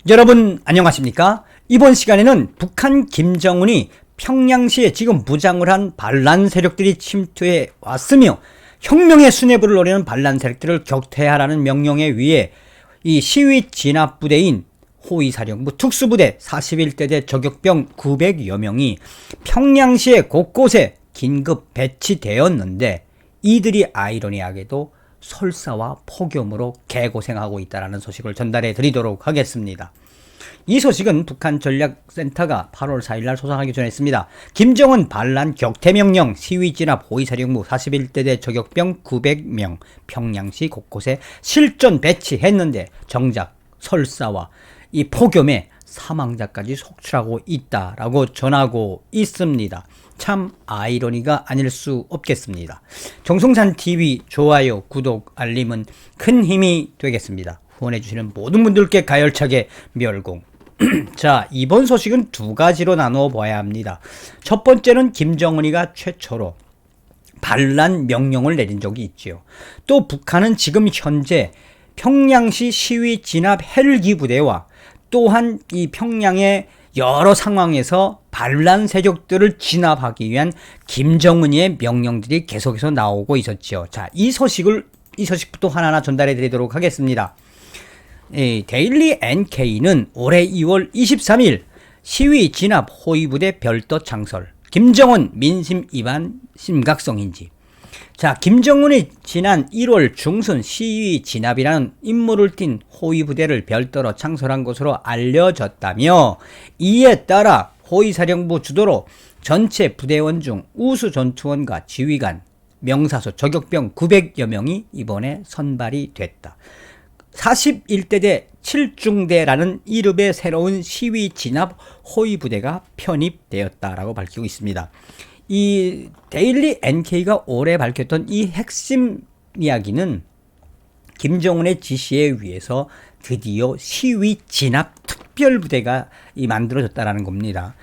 여러분 안녕하십니까? 이번 시간에는 북한 김정은이 평양시에 지금 무장을 한 반란 세력들이 침투해 왔으며 혁명의 수뇌부를 노리는 반란 세력들을 격퇴하라는 명령에 의해 이 시위 진압부대인 호위사령부 특수부대 41대대 저격병 900여 명이 평양시의 곳곳에 긴급 배치되었는데 이들이 아이러니하게도 설사와 폭염으로 개고생하고 있다는 소식을 전달해 드리도록 하겠습니다. 이 소식은 북한 전략센터가 8월 4일날 소상하게 전했습니다. 김정은 반란 격퇴명령 시위 진압 호위사령부 41대대 저격병 900명 평양시 곳곳에 실전 배치했는데 정작 설사와 이 폭염에 사망자까지 속출하고 있다라고 전하고 있습니다. 참 아이러니가 아닐 수 없겠습니다. 정성산TV 좋아요, 구독, 알림은 큰 힘이 되겠습니다. 후원해주시는 모든 분들께 가열차게 멸공. 자, 이번 소식은 두 가지로 나누어 봐야 합니다. 첫 번째는 김정은이가 최초로 반란 명령을 내린 적이 있지요. 또 북한은 지금 현재 평양시 시위 진압 헬기 부대와 또한 이 평양의 여러 상황에서 반란 세력들을 진압하기 위한 김정은이의 명령들이 계속해서 나오고 있었죠. 자, 이 소식부터 하나하나 전달해 드리도록 하겠습니다. 데일리 NK는 올해 2월 23일 시위 진압 호위부대 별도 창설, 김정은 민심 위반 심각성인지. 자, 김정은이 지난 1월 중순 시위 진압이라는 임무를 띤 호위부대를 별도로 창설한 것으로 알려졌다며 이에 따라 호위사령부 주도로 전체 부대원 중 우수 전투원과 지휘관, 명사수, 저격병 900여 명이 이번에 선발이 됐다. 41대대 7중대라는 이름의 새로운 시위 진압 호위부대가 편입되었다라고 밝히고 있습니다. 이 데일리 NK가 올해 밝혔던 이 핵심 이야기는 김정은의 지시에 의해서 드디어 시위 진압 특별부대가 만들어졌다라는 겁니다.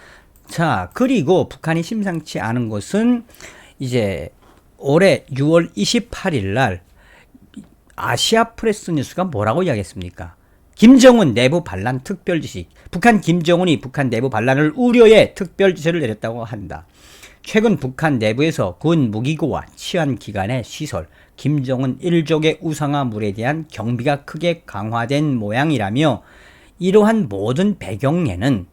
자, 그리고 북한이 심상치 않은 것은 이제 올해 6월 28일 날 아시아 프레스 뉴스가 뭐라고 이야기했습니까? 김정은 내부 반란 특별지시. 북한 김정은이 북한 내부 반란을 우려해 특별지시를 내렸다고 한다. 최근 북한 내부에서 군 무기고와 치안기관의 시설, 김정은 일족의 우상화물에 대한 경비가 크게 강화된 모양이라며 이러한 모든 배경에는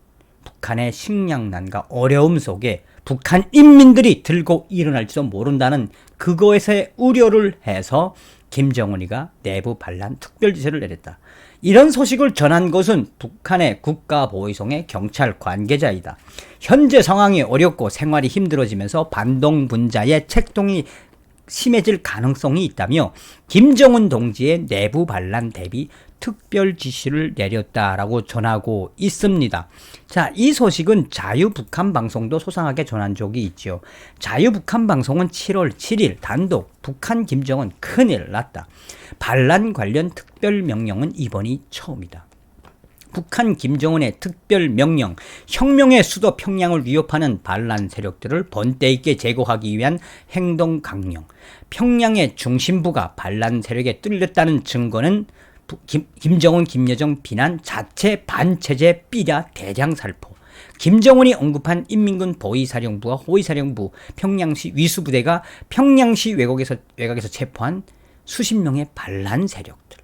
북한의 식량난과 어려움 속에 북한 인민들이 들고 일어날지도 모른다는 그거에서의 우려를 해서 김정은이가 내부 반란 특별지시를 내렸다. 이런 소식을 전한 것은 북한의 국가보위성의 경찰 관계자이다. 현재 상황이 어렵고 생활이 힘들어지면서 반동 분자의 책동이 심해질 가능성이 있다며 김정은 동지의 내부 반란 대비 특별 지시를 내렸다라고 전하고 있습니다. 자, 이 소식은 자유북한 방송도 소상하게 전한 적이 있죠. 자유북한 방송은 7월 7일 단독 북한 김정은 큰일 났다. 반란 관련 특별 명령은 이번이 처음이다. 북한 김정은의 특별 명령, 혁명의 수도 평양을 위협하는 반란 세력들을 번때 있게 제거하기 위한 행동 강령. 평양의 중심부가 반란 세력에 뚫렸다는 증거는 김정은, 김여정 비난 자체 반체제 삐라 대량살포. 김정은이 언급한 인민군 보위사령부와 호위사령부 평양시 위수부대가 평양시 외곽에서 체포한 수십 명의 반란 세력들.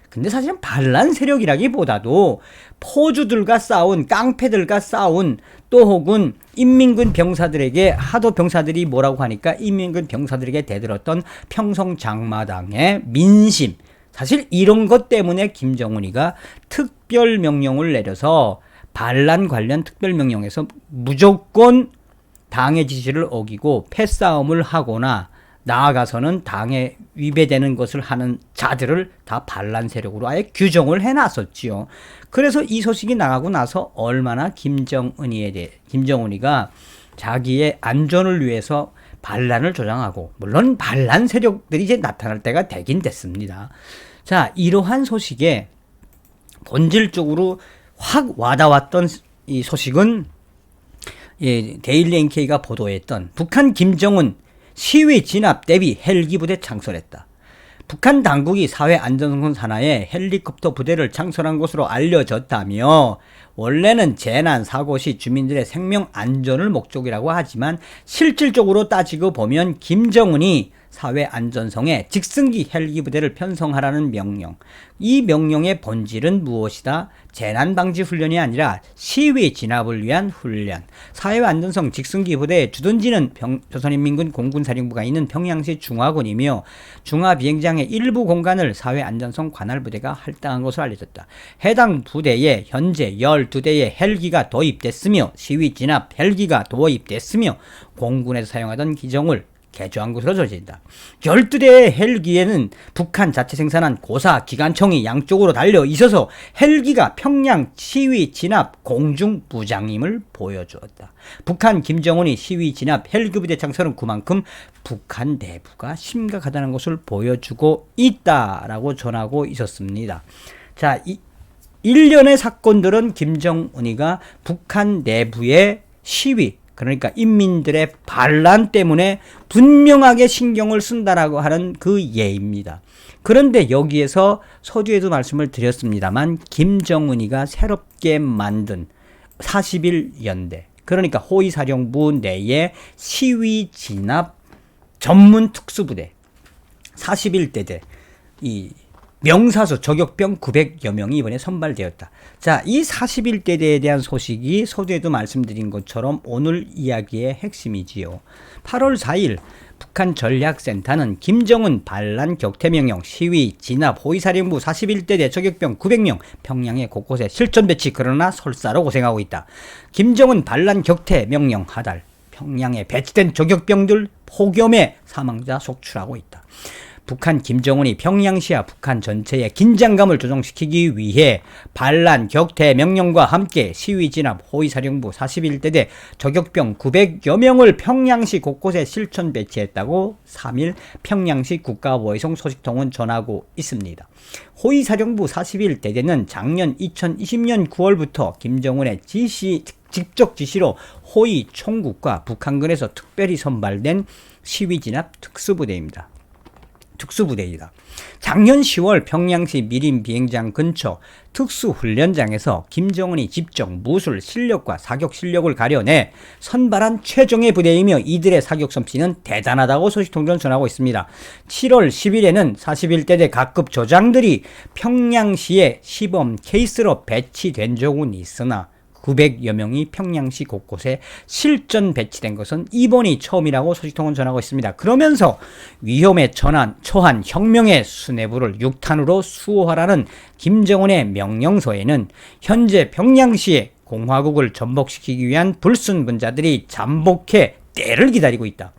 근데 사실은 반란 세력이라기보다도 포주들과 싸운, 깡패들과 싸운, 또 혹은 인민군 병사들에게 하도 병사들이 뭐라고 하니까 인민군 병사들에게 대들었던 평성장마당의 민심. 사실 이런 것 때문에 김정은이가 특별명령을 내려서 반란 관련 특별명령에서 무조건 당의 지시를 어기고 패싸움을 하거나 나아가서는 당에 위배되는 것을 하는 자들을 다 반란 세력으로 아예 규정을 해놨었지요. 그래서 이 소식이 나가고 나서 얼마나 김정은이가 자기의 안전을 위해서 반란을 조장하고, 물론 반란 세력들이 이제 나타날 때가 되긴 됐습니다. 자, 이러한 소식에 본질적으로 확 와닿았던 이 소식은 데일리 NK가 보도했던 북한 김정은 시위 진압 대비 헬기 부대 창설했다. 북한 당국이 사회안전성 산하에 헬리콥터 부대를 창설한 것으로 알려졌다며 원래는 재난 사고 시 주민들의 생명 안전을 목적이라고 하지만 실질적으로 따지고 보면 김정은이 사회안전성에 직승기 헬기 부대를 편성하라는 명령, 이 명령의 본질은 무엇이다? 재난방지 훈련이 아니라 시위 진압을 위한 훈련. 사회안전성 직승기 부대의 주둔지는 조선인민군 공군사령부가 있는 평양시 중화군이며 중화비행장의 일부 공간을 사회안전성 관할부대가 할당한 것으로 알려졌다. 해당 부대에 현재 12대의 헬기가 도입됐으며 시위 진압 헬기가 도입됐으며 공군에서 사용하던 기종을 개조한 것으로 전해진다. 12대의 헬기에는 북한 자체 생산한 고사 기관총이 양쪽으로 달려 있어서 헬기가 평양 시위 진압 공중 무장임을 보여주었다. 북한 김정은이 시위 진압 헬기 부대 창설은 그만큼 북한 내부가 심각하다는 것을 보여주고 있다라고 전하고 있었습니다. 자, 일련의 사건들은 김정은이가 북한 내부의 시위, 그러니까 인민들의 반란 때문에 분명하게 신경을 쓴다라고 하는 그 예입니다. 그런데 여기에서 서두에도 말씀을 드렸습니다만 김정은이가 새롭게 만든 41연대, 그러니까 호위사령부 내에 시위 진압 전문 특수부대 41대대, 이 명사수 저격병 900여 명이 이번에 선발되었다. 자, 이 41대대에 대한 소식이 서두에도 말씀드린 것처럼 오늘 이야기의 핵심이지요. 8월 4일 북한 전략센터는 김정은 반란 격퇴명령 시위 진압 호위사령부 41대대 저격병 900명 평양의 곳곳에 실전 배치, 그러나 설사로 고생하고 있다. 김정은 반란 격퇴명령 하달 평양에 배치된 저격병들 폭염에 사망자 속출하고 있다. 북한 김정은이 평양시와 북한 전체의 긴장감을 조정시키기 위해 반란 격퇴 명령과 함께 시위 진압 호위사령부 41대대 저격병 900여 명을 평양시 곳곳에 실천 배치했다고 3일 평양시 국가보위성 소식통은 전하고 있습니다. 호위사령부 41대대는 작년 2020년 9월부터 김정은의 직접 지시로 호위 총국과 북한군에서 특별히 선발된 시위 진압 특수부대입니다. 작년 10월 평양시 미림 비행장 근처 특수훈련장에서 김정은이 직접 무술 실력과 사격 실력을 가려내 선발한 최종의 부대이며 이들의 사격 솜씨는 대단하다고 소식통들은 전하고 있습니다. 7월 10일에는 41대대 각급 조장들이 평양시에 시범 케이스로 배치된 적은 있으나 900여 명이 평양시 곳곳에 실전 배치된 것은 이번이 처음이라고 소식통은 전하고 있습니다. 그러면서 위험에 처한 혁명의 수뇌부를 6탄으로 수호하라는 김정은의 명령서에는 현재 평양시에 공화국을 전복시키기 위한 불순분자들이 잠복해 때를 기다리고 있다.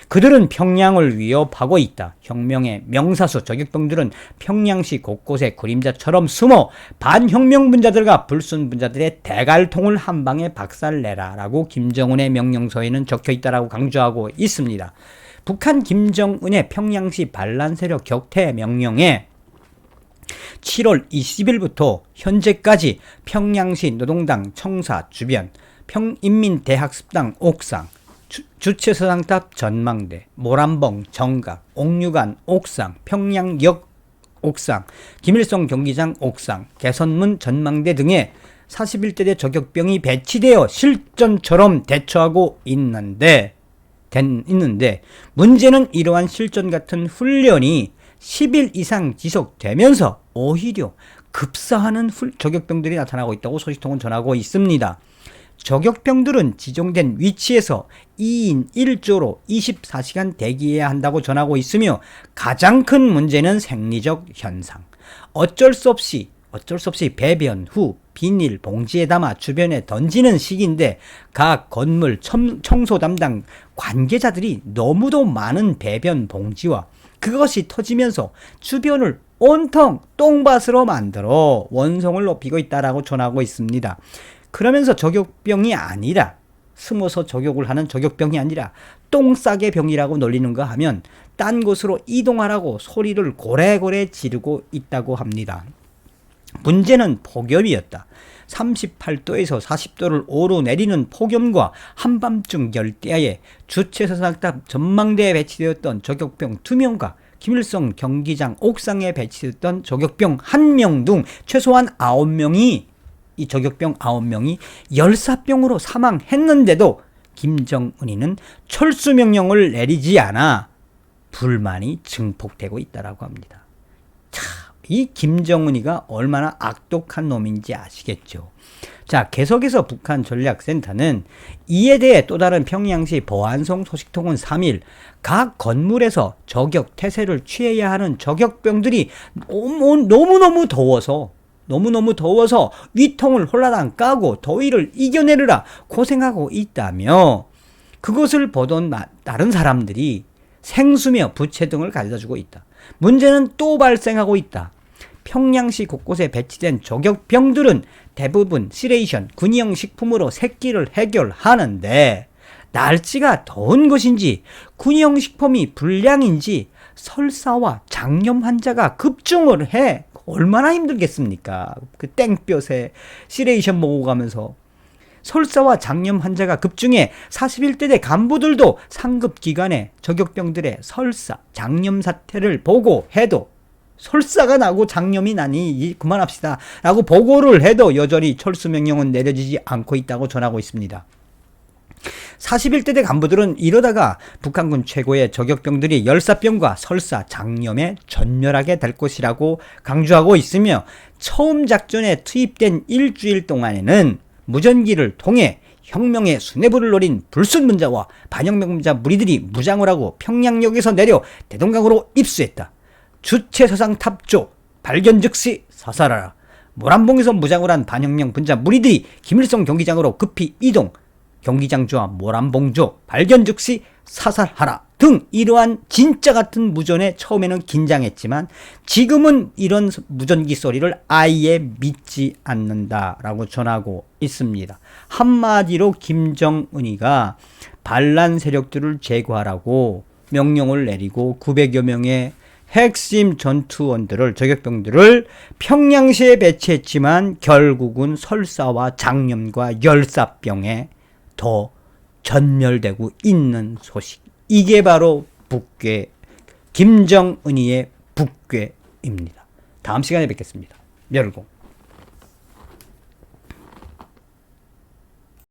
그들은 평양을 위협하고 있다. 혁명의 명사수 저격병들은 평양시 곳곳에 그림자처럼 숨어 반혁명분자들과 불순분자들의 대갈통을 한 방에 박살내라 라고 김정은의 명령서에는 적혀있다라고 강조하고 있습니다. 북한 김정은의 평양시 반란 세력 격퇴 명령에 7월 20일부터 현재까지 평양시 노동당 청사 주변, 평인민대학습당 옥상, 주체서상탑 전망대, 모란봉 정각, 옥류관 옥상, 평양역 옥상, 김일성 경기장 옥상, 개선문 전망대 등에 41대대 저격병이 배치되어 실전처럼 대처하고 있는데 문제는 이러한 실전 같은 훈련이 10일 이상 지속되면서 오히려 급사하는 저격병들이 나타나고 있다고 소식통은 전하고 있습니다. 저격병들은 지정된 위치에서 2인 1조로 24시간 대기해야 한다고 전하고 있으며 가장 큰 문제는 생리적 현상. 어쩔 수 없이 배변 후 비닐 봉지에 담아 주변에 던지는 시기인데 각 건물 청소 담당 관계자들이 너무도 많은 배변 봉지와 그것이 터지면서 주변을 온통 똥밭으로 만들어 원성을 높이고 있다라고 전하고 있습니다. 그러면서 저격병이 아니라 숨어서 저격을 하는 저격병이 아니라 똥싸개 병이라고 놀리는가 하면 딴 곳으로 이동하라고 소리를 고래고래 지르고 있다고 합니다. 문제는 폭염이었다. 38도에서 40도를 오르내리는 폭염과 한밤중 열대야에 주체서상탑 전망대에 배치되었던 저격병 2명과 김일성 경기장 옥상에 배치됐던 저격병 1명 등 최소한 9명이 이 저격병 9명이 열사병으로 사망했는데도 김정은이는 철수 명령을 내리지 않아 불만이 증폭되고 있다라고 합니다. 자, 이 김정은이가 얼마나 악독한 놈인지 아시겠죠? 자, 계속해서 북한 전략센터는 이에 대해 또 다른 평양시 보안성 소식통은 3일 각 건물에서 저격 태세를 취해야 하는 저격병들이 너무너무 더워서 위통을 홀라당 까고 더위를 이겨내느라 고생하고 있다며 그것을 보던 다른 사람들이 생수며 부채 등을 가져다주고 있다. 문제는 또 발생하고 있다. 평양시 곳곳에 배치된 저격병들은 대부분 시레이션, 군용 식품으로 새끼를 해결하는데 날씨가 더운 것인지 군용 식품이 불량인지 설사와 장염 환자가 급증을 해. 얼마나 힘들겠습니까? 그 땡볕에 시레이션 먹고 가면서 설사와 장염 환자가 급증해 41대대 간부들도 상급 기관에 저격병들의 설사, 장염 사태를 보고해도 설사가 나고 장염이 나니 그만합시다 라고 보고를 해도 여전히 철수 명령은 내려지지 않고 있다고 전하고 있습니다. 41대대 간부들은 이러다가 북한군 최고의 저격병들이 열사병과 설사, 장염에 전멸하게 될 것이라고 강조하고 있으며 처음 작전에 투입된 일주일 동안에는 무전기를 통해 혁명의 수뇌부를 노린 불순문자와 반혁명자 무리들이 무장을 하고 평양역에서 내려 대동강으로 입수했다. 주체서상 탑조 발견 즉시 사살하라. 모란봉에서 무장을 한 반혁명 분자 무리들이 김일성 경기장으로 급히 이동. 경기장조와 모란봉조 발견 즉시 사살하라 등 이러한 진짜 같은 무전에 처음에는 긴장했지만 지금은 이런 무전기 소리를 아예 믿지 않는다라고 전하고 있습니다. 한마디로 김정은이가 반란 세력들을 제거하라고 명령을 내리고 900여 명의 핵심 전투원들을 저격병들을 평양시에 배치했지만 결국은 설사와 장염과 열사병에 더 전멸되고 있는 소식. 이게 바로 북괴, 김정은이의 북괴입니다. 다음 시간에 뵙겠습니다. 열공.